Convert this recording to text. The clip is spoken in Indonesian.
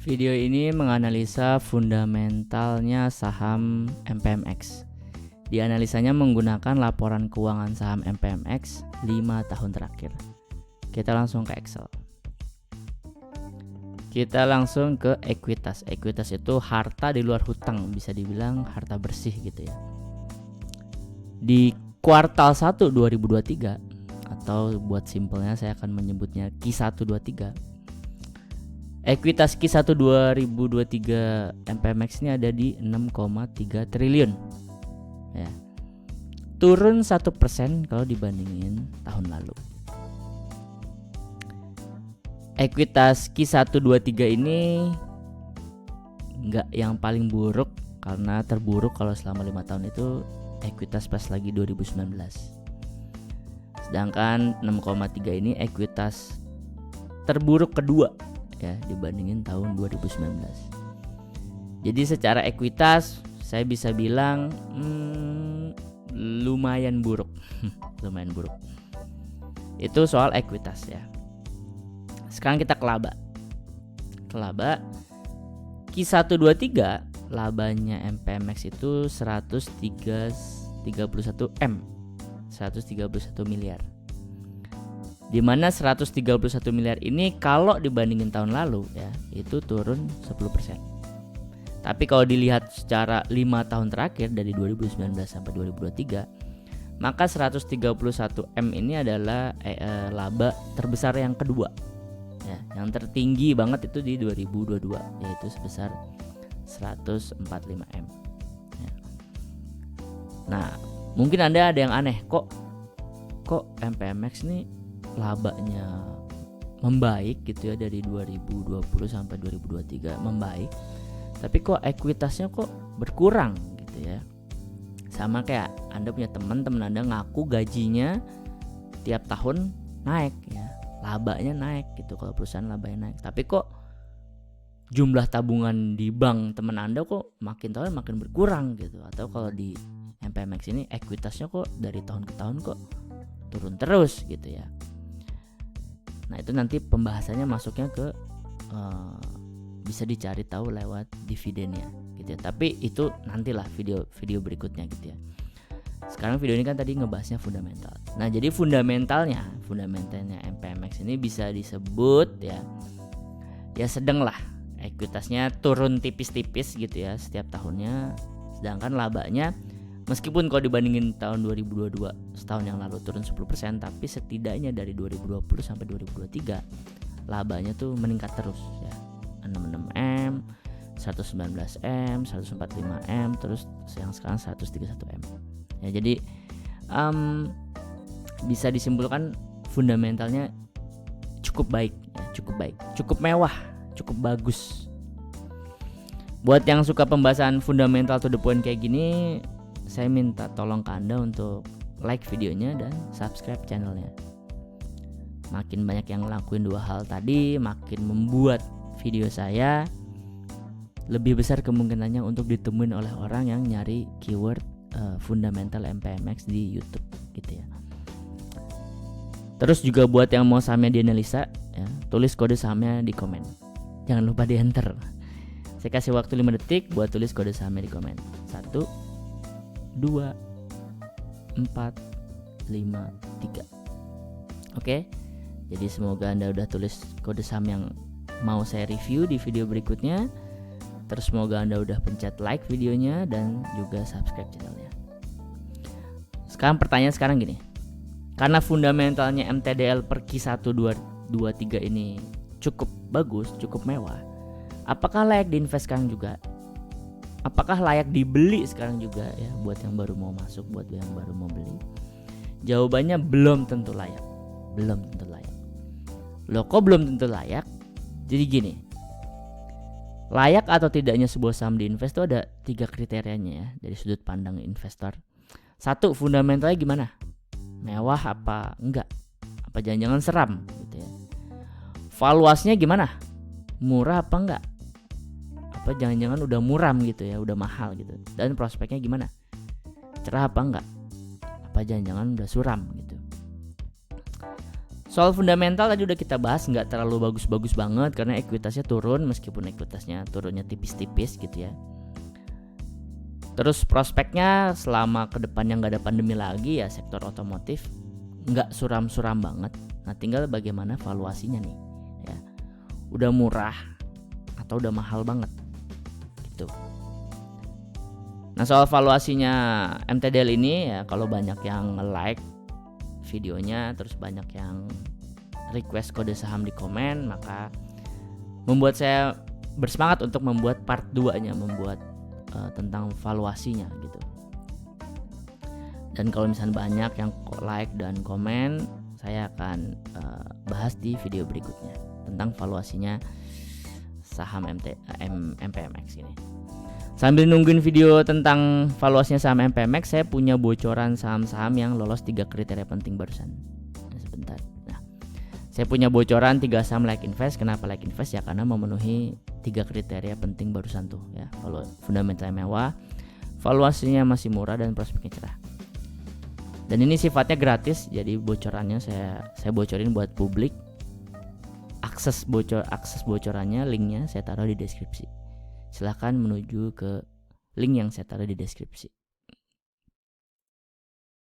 Video ini menganalisa fundamentalnya saham MPMX. Dianalisanya menggunakan laporan keuangan saham MPMX 5 tahun terakhir. Kita langsung ke Excel. Kita langsung ke ekuitas. Ekuitas itu harta di luar hutang, bisa dibilang harta bersih gitu ya. Di kuartal 1 2023 atau buat simpelnya saya akan menyebutnya Q1 23. Ekuitas Q1 2023 MPMX ini ada di 6,3 triliun. Ya. Turun 1% kalau dibandingin tahun lalu. Ekuitas Q1 23 ini enggak yang paling buruk, karena terburuk kalau selama 5 tahun itu ekuitas pas lagi 2019. Sedangkan 6,3 ini ekuitas terburuk kedua ya dibandingin tahun 2019. Jadi secara ekuitas saya bisa bilang lumayan buruk. Lumayan buruk. Itu soal ekuitas ya. Sekarang kita ke laba. Ke laba Q1 23 labanya MPMX itu 131 miliar. Di mana 131 miliar ini kalau dibandingin tahun lalu ya itu turun 10%. Tapi kalau dilihat secara 5 tahun terakhir dari 2019 sampai 2023, maka 131 M ini adalah laba terbesar yang kedua. Ya, yang tertinggi banget itu di 2022 yaitu sebesar 145 M. Ya. Nah, mungkin Anda ada yang aneh, kok MPMX nih labanya membaik gitu ya dari 2020 sampai 2023 membaik. Tapi kok ekuitasnya kok berkurang gitu ya. Sama kayak Anda punya teman Anda ngaku gajinya tiap tahun naik ya. Labanya naik gitu kalau perusahaan labanya naik. Tapi kok jumlah tabungan di bank teman Anda kok makin tahun makin berkurang gitu. Atau kalau di MPMX ini ekuitasnya kok dari tahun ke tahun kok turun terus gitu ya. Nah itu nanti pembahasannya masuknya ke bisa dicari tahu lewat dividennya gitu ya. Tapi itu nantilah video berikutnya gitu ya. Sekarang video ini kan tadi ngebahasnya fundamental. Nah jadi fundamentalnya MPMX ini bisa disebut ya sedang lah. Ekuitasnya turun tipis-tipis gitu ya setiap tahunnya. Sedangkan labanya meskipun kalau dibandingin tahun 2022 setahun yang lalu turun 10%, tapi setidaknya dari 2020 sampai 2023 labanya tuh meningkat terus ya. 66M, 119M, 145M, terus yang sekarang 131M. Ya jadi bisa disimpulkan fundamentalnya cukup baik, cukup mewah, cukup bagus. Buat yang suka pembahasan fundamental to the point kayak gini, saya minta tolong ke Anda untuk like videonya dan subscribe channelnya. Makin banyak yang ngelakuin dua hal tadi, makin membuat video saya lebih besar kemungkinannya untuk ditemuin oleh orang yang nyari keyword fundamental MPMX di YouTube gitu ya. Terus juga buat yang mau sahamnya dianalisa ya, tulis kode sahamnya di komen. Jangan lupa di enter. Saya kasih waktu 5 detik buat tulis kode sahamnya di komen. 1 2 4 5 3. Oke. Jadi semoga Anda udah tulis kode saham yang mau saya review di video berikutnya. Terus semoga Anda udah pencet like videonya dan juga subscribe channelnya. Sekarang pertanyaan gini. Karena fundamentalnya MTDL per Q1 23 ini cukup bagus, cukup mewah, apakah layak diinvest sekarang juga? Apakah layak dibeli sekarang juga ya buat yang baru mau masuk, buat yang baru mau beli? Jawabannya belum tentu layak. Loh kok belum tentu layak? Jadi gini, layak atau tidaknya sebuah saham diinvest itu ada 3 kriterianya ya dari sudut pandang investor. 1, fundamentalnya gimana? Mewah apa enggak? Apa jangan-jangan seram gitu ya. Valuasinya gimana? Murah apa enggak? Apa jangan-jangan udah muram gitu ya, udah mahal gitu. Dan prospeknya gimana? Cerah apa enggak? Apa jangan-jangan udah suram gitu. Soal fundamental tadi udah kita bahas, nggak terlalu bagus-bagus banget karena ekuitasnya turun, meskipun ekuitasnya turunnya tipis-tipis gitu ya. Terus prospeknya selama kedepannya nggak ada pandemi lagi ya, sektor otomotif nggak suram-suram banget. Nah tinggal bagaimana valuasinya nih ya, udah murah atau udah mahal banget gitu. Nah soal valuasinya MTDL ini ya, kalau banyak yang like videonya, terus banyak yang request kode saham di komen, maka membuat saya bersemangat untuk membuat part 2-nya, membuat tentang valuasinya gitu. Dan kalau misalnya banyak yang like dan komen, saya akan bahas di video berikutnya tentang valuasinya saham MPMX ini. Sambil nungguin video tentang valuasinya saham MPMX, saya punya bocoran saham-saham yang lolos 3 kriteria penting barusan. Nah, sebentar. Nah, saya punya bocoran 3 saham like invest. Kenapa like invest? Ya karena memenuhi 3 kriteria penting barusan tuh ya. Fundamental mewah, valuasinya masih murah, dan prospeknya cerah. Dan ini sifatnya gratis, jadi bocorannya saya bocorin buat publik. Akses bocorannya, linknya saya taruh di deskripsi. Silahkan menuju ke link yang saya taruh di deskripsi.